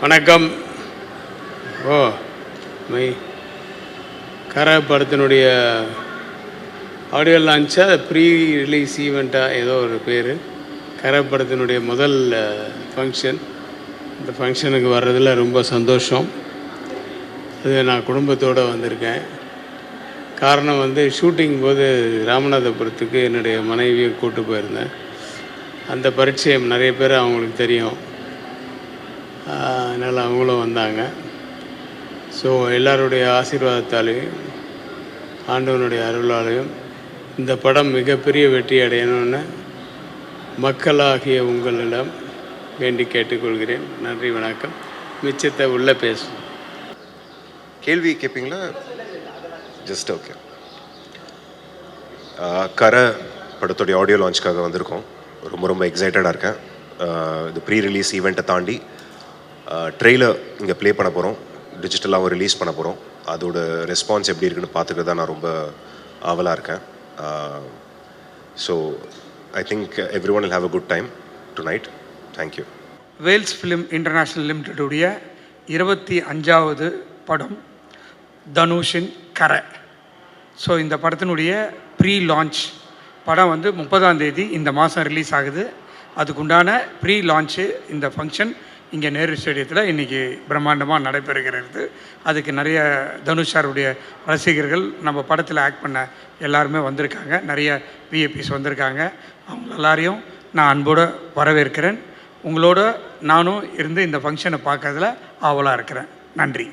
வணக்கம். Oh my கரை படத்தினுடைய ஆடியோ லான்ச்சா ப்ரீ ரிலீஸ் ஈவெண்ட்டாக ஏதோ ஒரு பேர். கரை படத்தினுடைய முதல் ஃபங்க்ஷன். இந்த ஃபங்க்ஷனுக்கு வர்றதில் ரொம்ப சந்தோஷம். அது நான் குடும்பத்தோடு வந்திருக்கேன். காரணம் ஷூட்டிங் போது ராமநாதபுரத்துக்கு என்னுடைய மனைவியை கூப்பிட்டு போயிருந்தேன். அந்த பரிச்சயம் நிறைய பேர் அவங்களுக்கு தெரியும். அதனால் அவங்களும் வந்தாங்க. ஸோ எல்லாருடைய ஆசீர்வாதத்தாலேயும் ஆண்டவனுடைய அருளாலையும் இந்த படம் மிகப்பெரிய வெற்றி அடையணும்னு மக்களாகிய உங்களிடம் வேண்டி கேட்டுக்கொள்கிறேன். நன்றி, வணக்கம். மிச்சத்தை உள்ளே பேசும். கேள்வி கேட்பீங்களா? Just okay. கரை படத்துடைய ஆடியோ லான்ச்சுக்காக வந்திருக்கோம். ரொம்ப எக்ஸைட்டடாக இருக்கேன். இது ப்ரீ ரிலீஸ் ஈவெண்ட்டை தாண்டி ட்ரெய்லர் இங்கே ப்ளே பண்ண போகிறோம். டிஜிட்டலாகவும் ரிலீஸ் பண்ண போகிறோம். அதோட ரெஸ்பான்ஸ் எப்படி இருக்குன்னு பார்த்துட்டு தான் நான் ரொம்ப ஆவலாக இருக்கேன். So I think everyone will have a good time tonight. Thank you. Vels film international லிமிடெடுடைய 25வது படம் தனுஷின் கரை. ஸோ இந்த படத்தினுடைய ப்ரீ லான்ச் படம் 30ஆம் தேதி இந்த மாதம் ரிலீஸ் ஆகுது. அதுக்குண்டான ப்ரீ லான்ச்சு இந்த ஃபங்க்ஷன் இங்கே நேரு ஸ்டேடியத்தில் இன்றைக்கி பிரம்மாண்டமாக நடைபெறுகிறது. அதுக்கு நிறைய தனுஷ் சாருடைய ரசிகர்கள், நம்ம படத்தில் ஆக்ட் பண்ண எல்லாருமே வந்திருக்காங்க. நிறைய விஐபிஸ் வந்திருக்காங்க. அவங்க எல்லாரையும் நான் அன்போடு வரவேற்கிறேன். உங்களோட நானும் இருந்து இந்த ஃபங்க்ஷனை பார்க்கறதுல ஆவலாக இருக்கிறேன். நன்றி.